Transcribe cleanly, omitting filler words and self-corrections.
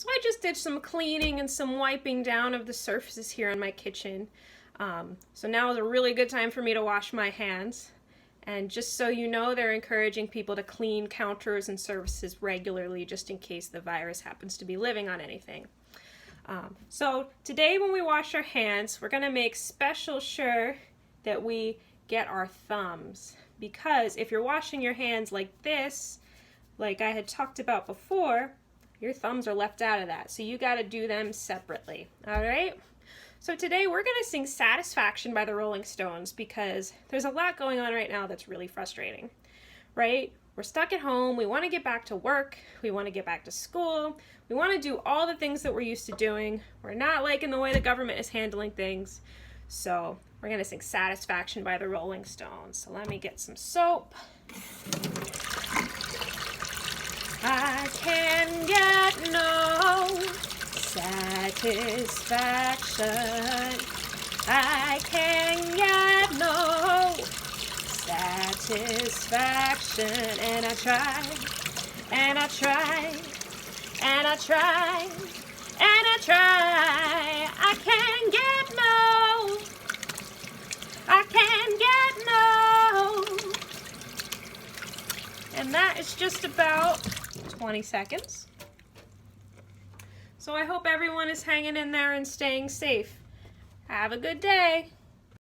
So I just did some cleaning and some wiping down of the surfaces here in my kitchen. So now is a really good time for me to wash my hands. And just so you know, they're encouraging people to clean counters and surfaces regularly just in case the virus happens to be living on anything. So today when we wash our hands, we're going to make special sure that we get our thumbs. Because if you're washing your hands like this, like I had talked about before, your thumbs are left out of that. So you got to do them separately. All right? So today we're going to sing Satisfaction by the Rolling Stones because there's a lot going on right now that's really frustrating, right? We're stuck at home. We want to get back to work. We want to get back to school. We want to do all the things that we're used to doing. We're not liking the way the government is handling things. So we're going to sing Satisfaction by the Rolling Stones. So let me get some soap. I can get no satisfaction. I can get no satisfaction. And I try, and I try, and I try, and I try. I can get no, I can get no. And that is just about 20 seconds. So I hope everyone is hanging in there and staying safe. Have a good day.